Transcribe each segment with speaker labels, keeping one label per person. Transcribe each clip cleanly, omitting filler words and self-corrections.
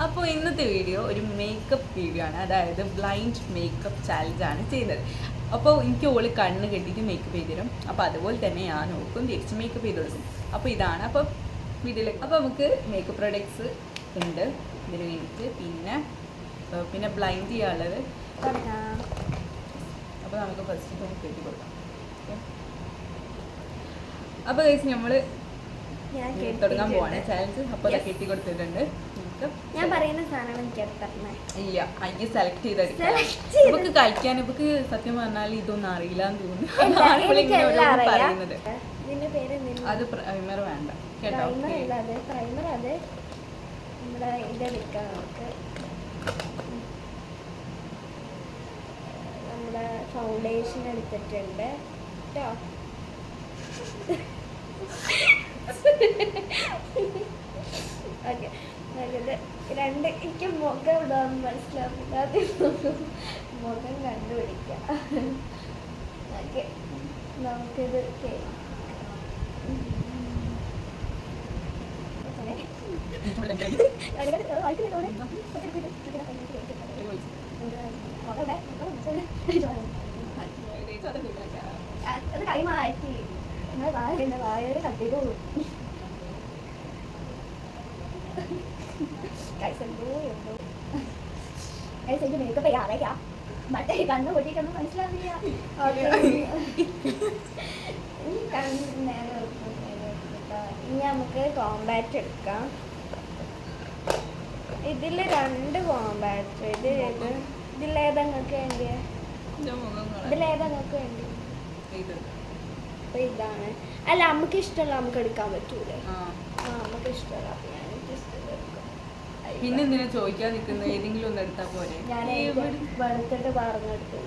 Speaker 1: അപ്പോൾ ഇന്നത്തെ വീഡിയോ ഒരു മേക്കപ്പ് വീഡിയോ ആണ്, അതായത് ബ്ലൈൻഡ് മേക്കപ്പ് ചാലഞ്ചാണ് ചെയ്യുന്നത്. അപ്പോൾ എനിക്ക് ഓള് കണ്ണ് കെട്ടിയിട്ട് മേക്കപ്പ് ചെയ്ത് തരും. അപ്പോൾ അതുപോലെ തന്നെ ഞാൻ നോക്കും, തിരിച്ച് മേക്കപ്പ് ചെയ്ത് കൊടുക്കും. അപ്പോൾ ഇതാണ് അപ്പോൾ വീഡിയോയിലേക്ക്. അപ്പോൾ നമുക്ക് മേക്കപ്പ് പ്രൊഡക്ട്സ് ഉണ്ട് ഇതിന് വേണ്ടിയിട്ട്. പിന്നെ ബ്ലൈൻഡ് ചെയ്യാനുള്ളത്. അപ്പോൾ നമുക്ക് ഫസ്റ്റ് നമുക്ക് കെട്ടി കൊടുക്കാം. ഓക്കെ, അപ്പോൾ കഴിച്ച് നമ്മൾ തുടങ്ങാൻ പോവാണ് ചാലഞ്ച്. അപ്പോൾ അത് കെട്ടി കൊടുത്തിട്ടുണ്ട്.
Speaker 2: ഞാൻ പറയുന്ന സാധനം എനിക്ക്
Speaker 1: ഇല്ല, അയ്യ സെലക്ട് ചെയ്തെടുക്കാം. ഇവക്ക് കഴിക്കാൻ ഇവക്ക് സത്യം പറഞ്ഞാൽ ഇതൊന്നും അറിയില്ല എന്ന് തോന്നുന്നു. പറയുന്നത് അത് പ്രൈമർ വേണ്ട കേട്ടോ.
Speaker 2: പ്രൈമർ അത് നമ്മുടെ ഇതെടുക്കാം. നമുക്ക് നമ്മുടെ ഫൗണ്ടേഷൻ എടുത്തിട്ടുണ്ട് കേട്ടോ. ഓക്കെ, രണ്ട് എനിക്ക് മുഖം ഇടാൻ മനസ്സിലാവില്ല, മുഖം കണ്ടുപിടിക്കാം. ഓക്കെ, നമുക്കിത് അത് കൈ മാറ്റി വായയുടെ കട്ടിട്ട് മേക്കപ്പ് ചെയ്യാറേക്കാ. മറ്റേ കണ്ണ് പൊട്ടിട്ടൊന്നും മനസ്സിലാവില്ല. ഇനി നമുക്ക് കോമ്പാക്റ്റ് എടുക്കാം. ഇതിൽ 2 കോമ്പാക്റ്റ്. ഇതിലേതാ നിങ്ങൾക്ക് വേണ്ടി? ഇതിലേതാ നിങ്ങൾക്ക് വേണ്ടി? അപ്പൊ ഇതാണ്. അല്ല, നമുക്ക് ഇഷ്ടമുള്ള നമുക്ക് എടുക്കാൻ പറ്റൂലേ? നമുക്ക് ഇഷ്ടമല്ല. അപ്പൊ ഞാൻ
Speaker 1: പിന്നെ എന്തിനാ ചോദിക്കാൻ നിൽക്കുന്നത്? ഏതെങ്കിലും ഒന്ന് എടുത്താൽ പോരെ?
Speaker 2: ഞാൻ വെളുത്തിട്ട് പറഞ്ഞെടുത്തു.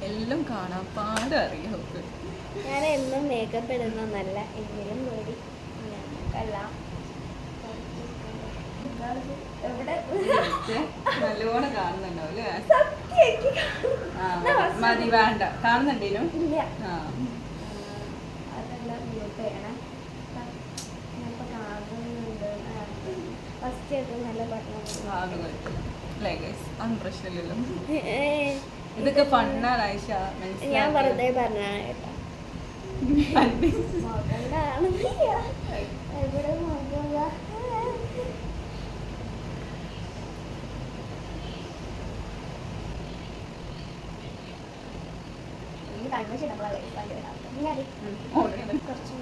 Speaker 1: എല്ലാം കാണാൻ പാടറിയാം.
Speaker 2: ഞാൻ എന്നും മേക്കപ്പ് ഇടുന്നല്ല, എങ്കിലും കൂടി ഞങ്ങൾക്കല്ല.
Speaker 1: നല്ലോണം കാണുന്നുണ്ടാവും. മതി, വേണ്ട. കാണുന്നുണ്ടേനും
Speaker 2: അതെല്ലാം മ്യൂട്ട് ചെയ്യണം. ഞാനിപ്പോൾ കാണുന്നുണ്ട്. ഫസ്റ്റ് നല്ല
Speaker 1: പ്രശ്നമില്ലല്ലോ. ഇതൊക്കെ ഫണ്ണാണ് ആയിഷ.
Speaker 2: ഞാൻ വെറുതെ പറഞ്ഞാണ് കേട്ടോ. മുഖം കാണുന്നില്ല. എവിടെ മുഖം? കുറച്ചും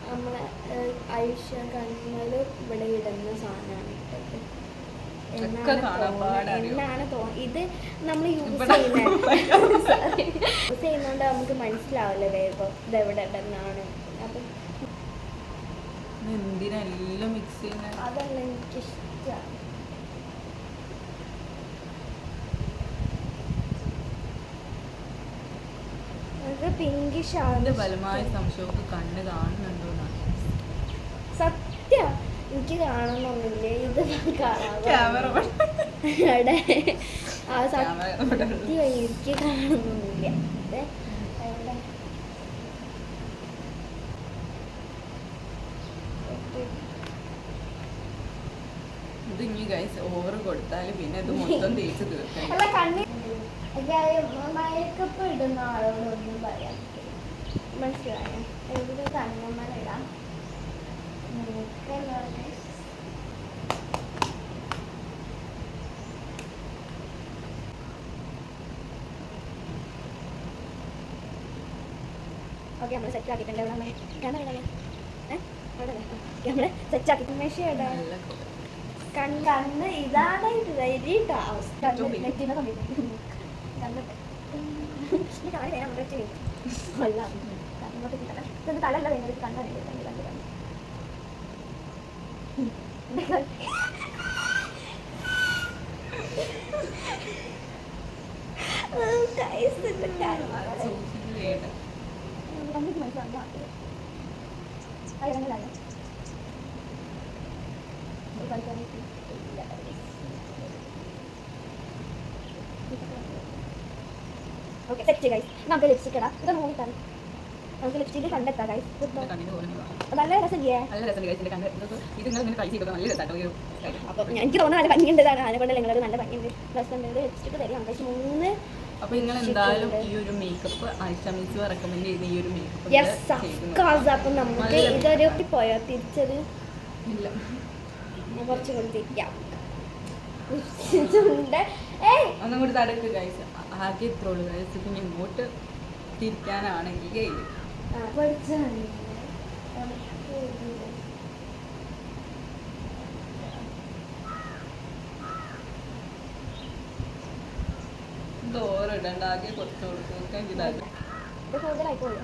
Speaker 2: നമ്മളെ ഐഷ കണ്ണുകൾ ഇവിടെ ഇടുന്ന സാധനമാണ് ഇട്ടത് എന്നാണ് തോന്നുന്നത്. ഇത് നമ്മൾ യൂസ് ചെയ്യുന്നോണ്ട് നമുക്ക് മനസ്സിലാവില്ല വേഗം ഇതെവിടെ ഇടുന്നതാണ്. അപ്പം
Speaker 1: എന്തിനെല്ലാം മിക്സ് ചെയ്യുന്നത്?
Speaker 2: അതല്ല എനിക്കിഷ്ടമാണ്. പിങ്കിഷ് ആണ്.
Speaker 1: ഫലമായ സംശയമൊക്കെ കണ്ണ് കാണുന്നുണ്ടോന്നാണ്.
Speaker 2: സത്യം എനിക്ക് കാണുന്നൊന്നുമില്ലേ? ഇത് കാണാൻ സത്യം എനിക്ക് കാണുന്നൊന്നുമില്ല.
Speaker 1: ഇത് ഇനി ഗൈസ് ഓവർ കൊടുത്താൽ പിന്നെ ഇത് മൊത്തം തേച്ച് തീർക്കാം.
Speaker 2: മേക്കപ്പ് ഇടുന്ന ആളോടൊന്നും പറയാൻ മനസ്സിലായോ? ഇവിടെ കണ്ണമ്മലിടാം. ഓക്കെ, നമ്മൾ സെറ്റ് ആക്കിയിട്ടുണ്ട്. നമ്മള് സെറ്റ് ആക്കി മെഷീൻ ഇടാം. കണ്ണ് ഇതാണ് വരിട്ടാ അവസ്ഥ. നെറ്റിനെ കണ്ടിട്ട് തലല്ല വേണ്ടത്. കണ്ണല്ല മനസ്സിലാക്കാം. Okay set guys. നമുക്ക് ലിപ്സ്റ്റിക് ഇടാം. ഇത് നോക്കിട്ടാണ് നമുക്ക് ലിപ്സ്റ്റിക് കണ്ടെത്താം ഗൈസ്. നല്ല രസമില്ലേ? അപ്പോൾ എനിക്ക് തോന്നുന്നു നല്ല ഭംഗിയുണ്ട്. അതിനെ കൊണ്ട് നിങ്ങളത് നല്ല ഭംഗിയുണ്ട്. പ്ലസ് ഉണ്ട് ലിപ്സ്റ്റിക് തരും. നമുക്ക് 3
Speaker 1: അപ്പോൾ നിങ്ങൾ എന്തായാലും ഈ ഒരു മേക്കപ്പ് ഐഷമിസ് റെക്കമെൻഡ് ചെയ്യുന്ന ഈ ഒരു മേക്കപ്പ്
Speaker 2: അപ്പം നമുക്ക് ഇതൊരു പോയോ തിരിച്ചത്
Speaker 1: ഇല്ല.
Speaker 2: കുറച്ചും കൂടി തിരിക്കാം.
Speaker 1: ഒന്നും കൂടി തടക്ക് ഗൈസ്. ആകെ ഇത്രയുള്ളൂ ഗൈസ്. പിന്നെ ഇങ്ങോട്ട് തിരിക്കാനാണെങ്കിൽ കയ്യിൽ ദോറിടണ്ട. ആകെ കുറച്ച് കൊടുക്കും.
Speaker 2: കൂടുതലായിപ്പോയോ?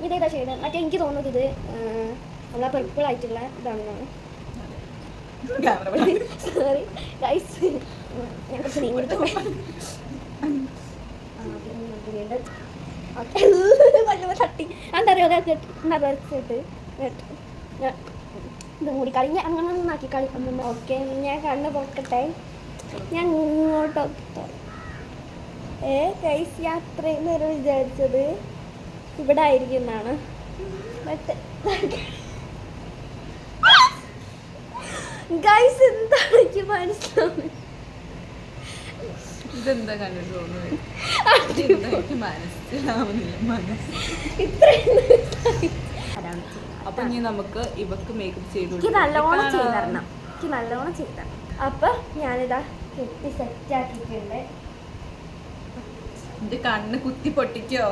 Speaker 2: ഇതേതാ ഷെയ്ഡ്? മറ്റേ എനിക്ക് തോന്നുന്നത് ഇത് നമ്മളെ പർപ്പിൾ ആയിട്ടുള്ള ഇതാണെന്നാണ്. സോറി ഗൈസ്, ഞാൻ കുറച്ച് നീങ്ങിട്ട് തട്ടി എന്താ പറയുക ഇത് മൂടി കളി അങ്ങനെ ഒന്നാക്കി കളി. ഓക്കെ, ഞാൻ കണ്ണ് പൊക്കട്ടെ. ഞാൻ ഇങ്ങോട്ടൊക്കെ ഗൈസ്, ഞാൻ അത്രയും നേരം വിചാരിച്ചത് ഇവിടെ ആയിരിക്കും എന്നാണ്. ഗൈസ് എന്താണ് എനിക്ക് മനസ്സിലാവുന്നത്?
Speaker 1: ഇതെന്താ കണ്ടിട്ട് തോന്നുന്നത്? അപ്പൊ ഇനി നമുക്ക് ഇവക്ക് മേക്കപ്പ് ചെയ്തു.
Speaker 2: എനിക്ക് നല്ലോണം ചെയ്തരണം. അപ്പൊ ഞാനിതാ കെട്ടി സെറ്റ് ആക്കിയിട്ടുണ്ട്.
Speaker 1: ഇത് കണ്ണ് കുത്തി പൊട്ടിക്കോ?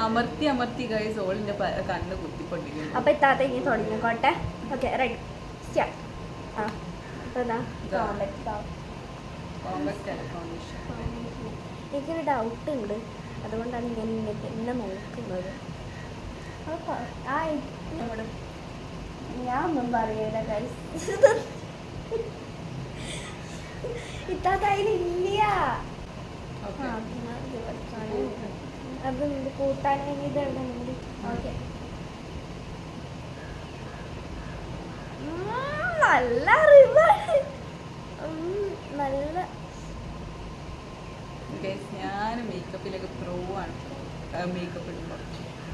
Speaker 1: അമർത്തി അമർത്തി ഗൈസ് ഓളിന്റെ കണ്ണ് കുത്തി പൊട്ടിക്കും.
Speaker 2: അപ്പൊ ഇത്താത്ത ഇനി തുടങ്ങിക്കോട്ടെ. Okay ready start. എനിക്കൊരു ഡൗട്ട് ഉണ്ട്, അതുകൊണ്ടാണ് ഞാൻ എന്നെ നോക്കുന്നത്. ഞാൻ ഒന്നും പറയൂല ഗൈസ്. ഇത്താത്ത അതിലില്ല. അത് കൂട്ടാനായി ഇതുണ്ട്. ഓക്കെ, നല്ല അറിവാണ്. നല്ല
Speaker 1: ഞാൻ മേക്കപ്പിലൊക്കെ പ്രോ ആണ്. മേക്കപ്പ് ഇടുമ്പോൾ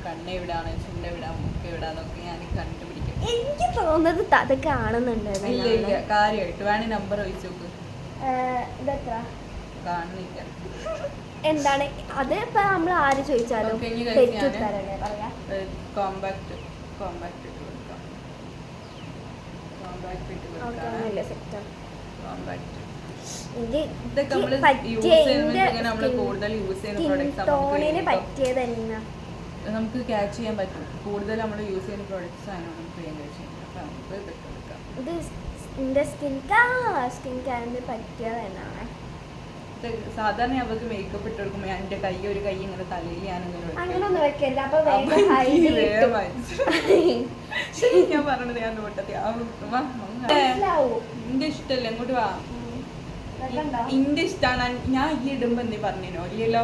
Speaker 1: കണ്ണ് എവിടാണ്, ചുണ്ട് എവിടാ, മുക്ക് എവിടാന്നൊക്കെ ഞാൻ കണ്ടുപിടിക്കും.
Speaker 2: എനിക്ക് തോന്നുന്നത് അതൊക്കെ ആണെന്നുണ്ട്.
Speaker 1: ഇല്ല കാര്യമായിട്ട് വേണേ നമ്പർ വെച്ച് നോക്ക്.
Speaker 2: ഇതെത്ര
Speaker 1: കാണുന്നില്ല.
Speaker 2: എന്താണ് അത്? ഇപ്പൊ നമ്മൾ ആര് ചോദിച്ചാലും
Speaker 1: കോമ്പാക്ട്
Speaker 2: പറ്റിയത് തന്നെ
Speaker 1: നമുക്ക് ക്യാച്ച് ചെയ്യാൻ പറ്റും. കൂടുതൽ നമ്മൾ യൂസ് ചെയ്യുന്ന പ്രോഡക്ട്സ് ആണ് നമുക്ക് ചെയ്യാൻ കഴിയും. അപ്പൊ നമുക്ക് ഇതെടുക്കാം.
Speaker 2: ഇത് എന്റെ സ്കിൻ കെയറിന് പറ്റിയത് തന്നെയാണ്.
Speaker 1: സാധാരണ അവർക്ക് മേക്കപ്പ് ഇട്ട് കൊടുക്കുമ്പോൾ എന്റെ ഒരു കൈ ഇങ്ങനെ തലയിൽ
Speaker 2: അങ്ങനൊന്നും വെക്കരുത്. അപ്പൊ
Speaker 1: ഞാൻ പറഞ്ഞത് ഞാൻ നോട്ടത്തി എന്റെ ഇഷ്ടല്ല. ഇങ്ങോട്ട് വാ. എന്റെ ഇഷ്ടമാണ്. ഞാൻ ഈ ഇടുമ്പോ എന്തേ പറഞ്ഞോ? ഇല്ലല്ലോ.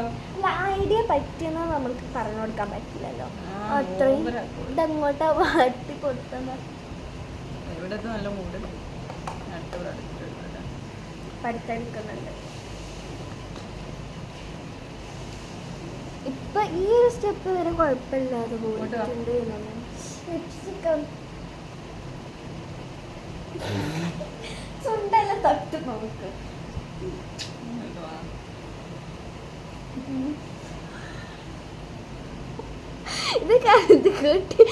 Speaker 2: ഐഡിയ പറ്റിയെന്ന് നമ്മൾക്ക് പറഞ്ഞു കൊടുക്കാൻ പറ്റില്ലല്ലോ. അത്രയും ഇതങ്ങോട്ടാ വാട്ടി കൊടുത്തത്.
Speaker 1: ഇവിടത്തെ നല്ല മൂഡ്
Speaker 2: പഠിത്തെടുക്കുന്നുണ്ട്. ഇപ്പൊ ഈ ഒരു സ്റ്റെപ്പ് വരെ കുഴപ്പമില്ലാതെ പോയിട്ടുണ്ട്. ചുണ്ടെല്ലാം തൊട്ട് നോക്ക്. ഇത് കേട്ടി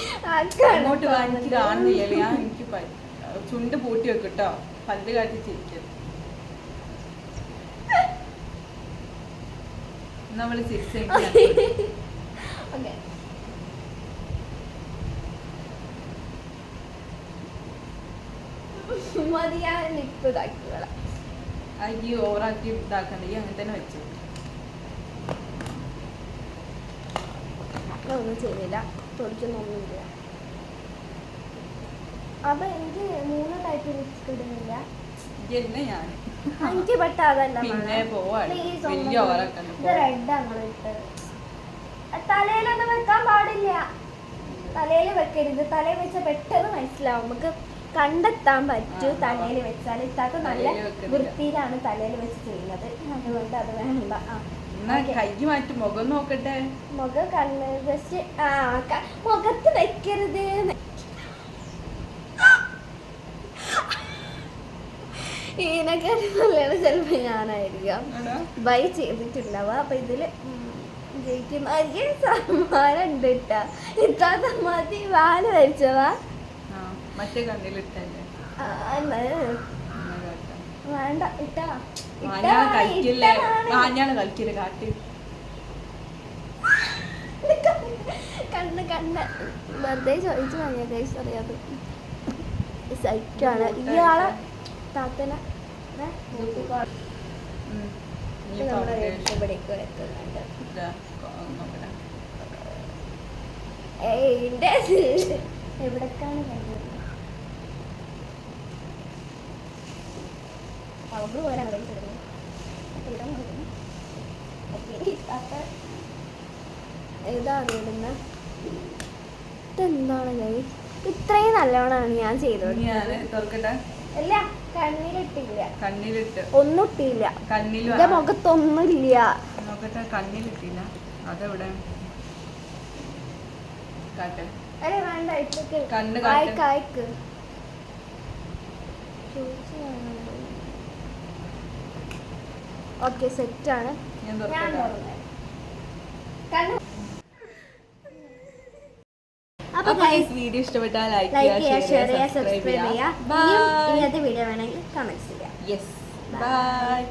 Speaker 1: അങ്ങോട്ട് എനിക്ക് കാണുന്നില്ലല്ലോ. ഞാൻ എനിക്ക് ചുണ്ട് പൂട്ടി വെക്കും കേട്ടോ. പല്ല് കാട്ടി ചിരിക്കും. നമ്മള് ചിരിച്ച
Speaker 2: മതിയായ ലിപ്പ് ഇതാക്കിയോളാം.
Speaker 1: ഈ ഓവറാക്കി ഇതാക്കണ്ട. ഈ അങ്ങനെ തന്നെ വെച്ചു.
Speaker 2: ഒന്നും ചെയ്യില്ല. പൊടിക്കുന്നൊന്നുമില്ല. അപ്പൊ എനിക്ക് 3 ടൈപ്പ് ലിപ്സ്റ്റിക് ഇടുന്നില്ല. എനിക്ക് പെട്ട അതല്ല. റെഡ് അങ്ങനെ ഇട്ടത്. തലയിലൊന്നും വെക്കാൻ പാടില്ല. തലയിൽ വെക്കരുത്. തലയിൽ വെച്ചാൽ പെട്ടെന്ന് മനസ്സിലാവും. നമുക്ക് കണ്ടെത്താൻ പറ്റും. തലയിൽ വെച്ചാൽ ഇത്താത്ത നല്ല വൃത്തിയിലാണ് തലയിൽ വെച്ച് ചെയ്യുന്നത്. അതുകൊണ്ട് അത് വേണ്ട.
Speaker 1: കൈ മാറ്റി മുഖം നോക്കട്ടെ.
Speaker 2: മുഖം കണ്ണ് ജസ്റ്റ് മുഖത്ത് വെക്കരുത്. ഇതിനെക്കാട്ടി നല്ലതാണ് ചിലപ്പോ ഞാനായിരിക്കാം ബൈ ചെയ്തിട്ടുണ്ടാവുക. അപ്പൊ ഇതില് ജയിക്കുമായിരിക്കും. സമ്മാനം ഉണ്ട് ഇട്ടാ. ഇത്താത്ത മതി വാല് വരച്ചവാ.
Speaker 1: മറ്റേ കണ്ണിലിട്ടേ
Speaker 2: വേണ്ട. ഇട്ടാ
Speaker 1: കളിക്കല് കാട്ടി
Speaker 2: കണ്ണ് കണ്ണ് വെറുതെ ചോദിച്ചു വാങ്ങിയ കൈസ് അറിയാതെ സൈറ്റാണ് ഇയാളെ താത്തനെ ഇവിടേക്ക് വെക്കുന്നുണ്ട്. എവിടേക്കാണ് കണ്ടത്? അവർക്ക് പോരാ ഏതാണ് ഇടുന്ന? ഇതെന്താണ് കൈ? ഇത്രയും നല്ലോണമാണ് ഞാൻ ചെയ്തത്. അല്ല കണ്ണിലിട്ടില്ല. ഒന്നും ഇട്ടില്ല. എന്റെ മുഖത്തൊന്നുമില്ല.
Speaker 1: കണ്ണിലിട്ടില്ല. അതെവിടെ?
Speaker 2: അല്ലെ വേണ്ട. ഇട്ടൊക്കെ കായ്ക്ക് ഓക്കെ സെറ്റാണ്.
Speaker 1: വീഡിയോ ഇഷ്ടപ്പെട്ടാൽ ലൈക്ക്
Speaker 2: ചെയ്യുക, ഷെയർ ചെയ്യുക, സബ്സ്ക്രൈബ് ചെയ്യുക. ഇങ്ങനത്തെ വീഡിയോ വേണമെങ്കിൽ കമന്റ്സ് ചെയ്യുക.
Speaker 1: Yes, by.